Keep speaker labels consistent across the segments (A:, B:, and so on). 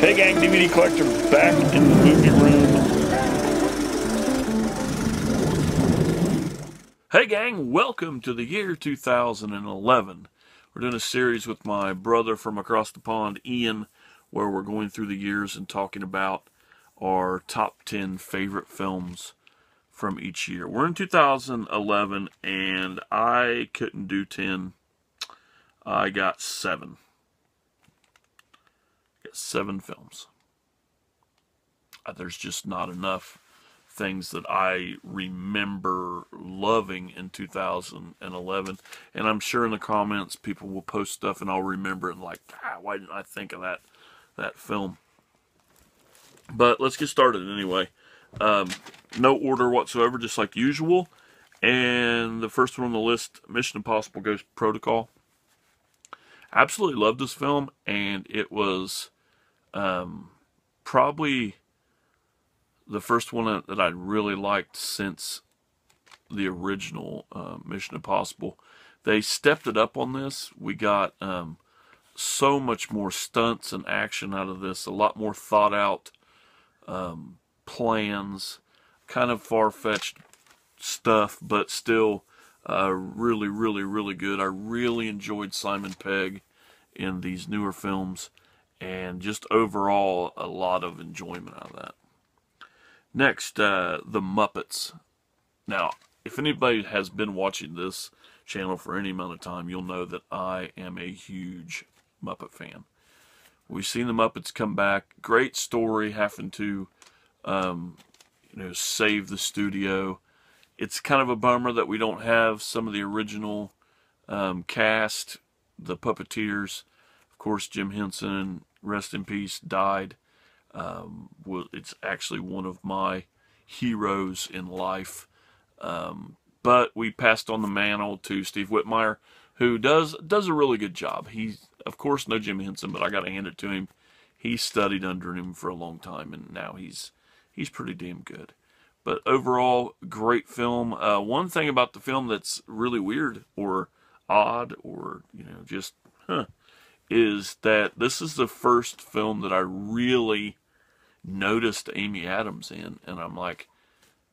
A: Hey gang, DVD Collector back in the movie room. Hey gang, welcome to the year 2011. We're doing a series with my brother from across the pond, Ian, where we're going through the years and talking about our top 10 favorite films from each year. We're in 2011 and I couldn't do 10. I got 7. Got 7 films. There's just not enough things that I remember loving in 2011. And I'm sure in the comments people will post stuff and I'll remember it and like, God, why didn't I think of that film? But let's get started anyway. No order whatsoever, just like usual. And the first one on the list, Mission Impossible Ghost Protocol. Absolutely loved this film, and it was probably the first one that I really liked since the original Mission Impossible. They stepped it up on this. We got so much more stunts and action out of this, a lot more thought out plans, kind of far-fetched stuff, but still really, really, really good. I really enjoyed Simon Pegg in these newer films, and just overall a lot of enjoyment out of that. Next, The Muppets. Now, if anybody has been watching this channel for any amount of time, you'll know that I am a huge Muppet fan. We've seen the Muppets come back. Great story, having to save the studio. It's kind of a bummer that we don't have some of the original cast, the Puppeteers. Of course, Jim Henson, rest in peace, died. It's actually one of my heroes in life. But we passed on the mantle to Steve Whitmire, who does a really good job. He's, of course, no Jim Henson, but I got to hand it to him. He studied under him for a long time, and now he's pretty damn good. But overall, great film. One thing about the film that's really weird or odd or, just, is that this is the first film that I really noticed Amy Adams in. And I'm like,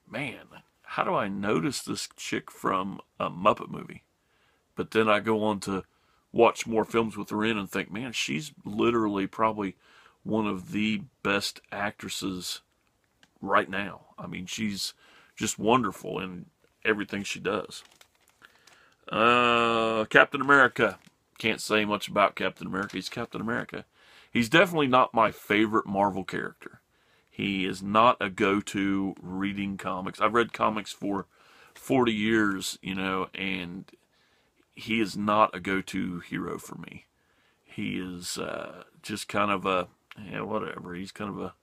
A: man, how do I notice this chick from a Muppet movie? But then I go on to watch more films with her in and think, man, she's literally probably one of the best actresses right now. I mean, she's just wonderful in everything she does. Captain America. Can't say much about Captain America. He's Captain America. He's definitely not my favorite Marvel character. He is not a go-to reading comics. I've read comics for 40 years, and he is not a go-to hero for me. He is just kind of a, whatever. He's kind of a,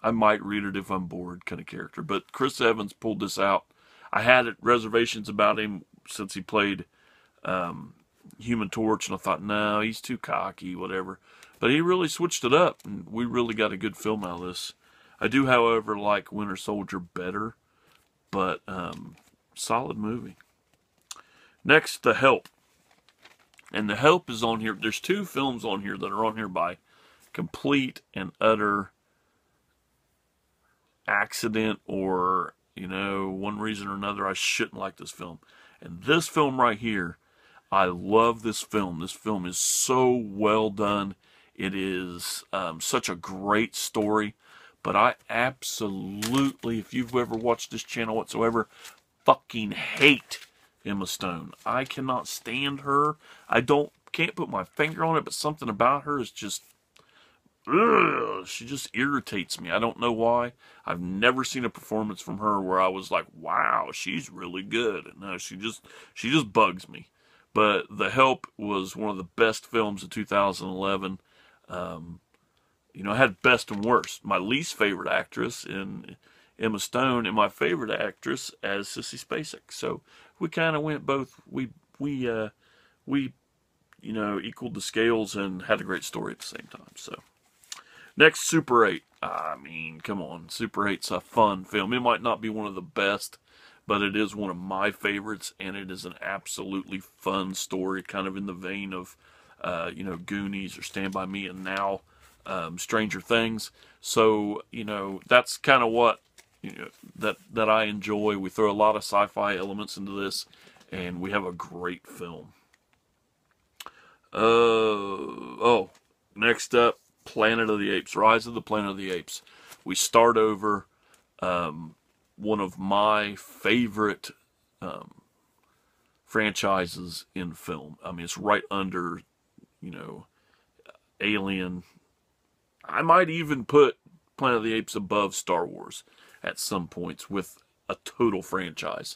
A: I might read it if I'm bored kind of character. But Chris Evans pulled this out. I had reservations about him since he played Human Torch, and I thought, no, he's too cocky, whatever. But he really switched it up, and we really got a good film out of this. I do, however, like Winter Soldier better, but solid movie. Next, The Help. And The Help is on here. There's 2 films on here that are on here by complete and utter accident or, one reason or another I shouldn't like this film. And this film right here, I love this film. This film is so well done. It is such a great story. But I absolutely, if you've ever watched this channel whatsoever, fucking hate Emma Stone. I cannot stand her. Can't put my finger on it, but something about her is just, ugh, she just irritates me. I don't know why. I've never seen a performance from her where I was like, wow, she's really good. No, she just bugs me. But The Help was one of the best films of 2011. I had best and worst. My least favorite actress in Emma Stone, and my favorite actress as Sissy Spacek. So we kind of went both. We equaled the scales and had a great story at the same time. So next, Super 8. I mean, come on, Super 8's a fun film. It might not be one of the best, but it is one of my favorites, and it is an absolutely fun story, kind of in the vein of, Goonies or Stand By Me, and now Stranger Things. So, that's kind of what that I enjoy. We throw a lot of sci-fi elements into this, and we have a great film. Next up, Planet of the Apes, Rise of the Planet of the Apes. We start over one of my favorite franchises in film. I mean, it's right under, Alien. I might even put Planet of the Apes above Star Wars at some points with a total franchise.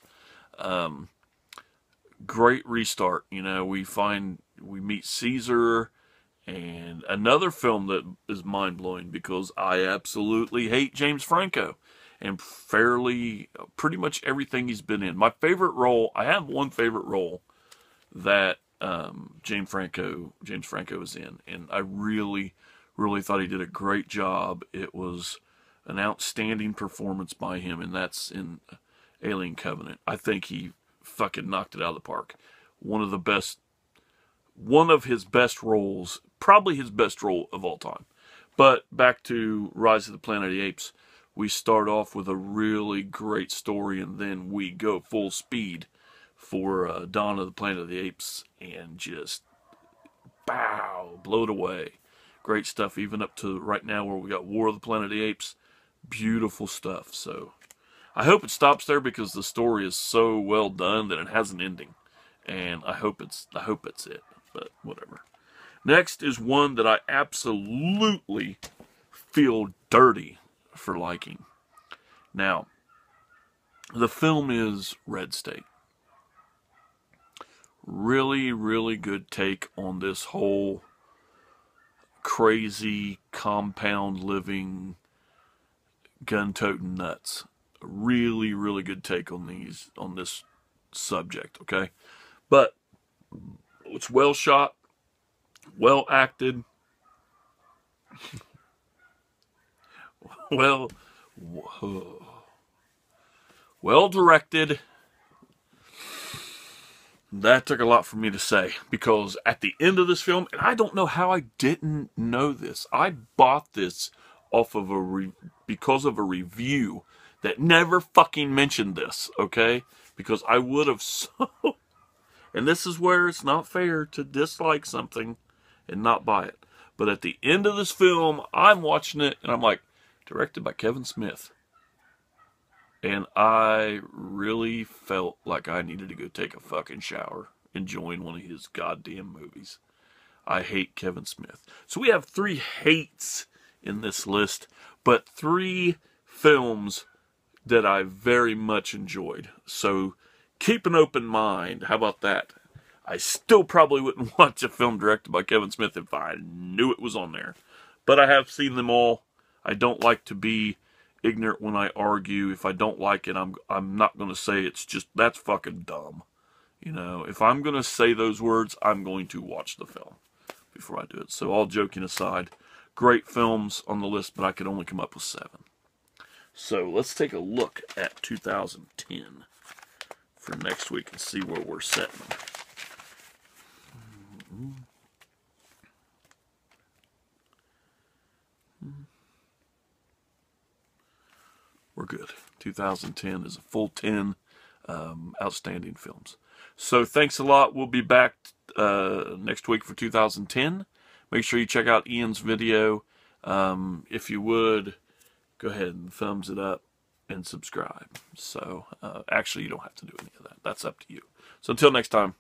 A: Great restart. We meet Caesar, and another film that is mind-blowing because I absolutely hate James Franco and pretty much everything he's been in. My favorite role, I have one favorite role that James Franco is in, and I really thought he did a great job. It was an outstanding performance by him, and that's in Alien Covenant. I think he fucking knocked it out of the park. One of his best roles, probably his best role of all time. But back to Rise of the Planet of the Apes, we start off with a really great story, and then we go full speed for Dawn of the Planet of the Apes, and just blow it away. Great stuff, even up to right now where we got War of the Planet of the Apes. Beautiful stuff. So I hope it stops there because the story is so well done that it has an ending, and I hope it's it. But whatever. Next is one that I absolutely feel dirty for liking. Now, the film is Red State. Really, really good take on this whole crazy compound living gun-toting nuts. Really, really good take on this subject, okay? But it's well shot, well acted, well directed. That took a lot for me to say, because at the end of this film, and I don't know how I didn't know this, I bought this off of because of a review that never fucking mentioned this, okay? Because I would have and this is where it's not fair to dislike something and not buy it. But at the end of this film, I'm watching it, and I'm like, directed by Kevin Smith. And I really felt like I needed to go take a fucking shower enjoying one of his goddamn movies. I hate Kevin Smith. So we have 3 hates in this list, but 3 films that I very much enjoyed. So keep an open mind. How about that? I still probably wouldn't watch a film directed by Kevin Smith if I knew it was on there. But I have seen them all. I don't like to be ignorant when I argue. If I don't like it, I'm not going to say it's just, that's fucking dumb. If I'm going to say those words, I'm going to watch the film before I do it. So all joking aside, great films on the list, but I could only come up with 7. So let's take a look at 2010 for next week and see where we're setting. We're good. 2010 is a full 10 outstanding films. So thanks a lot. We'll be back next week for 2010. Make sure you check out Ian's video. If you would, go ahead and thumbs it up and subscribe. So actually, you don't have to do any of that. That's up to you. So until next time.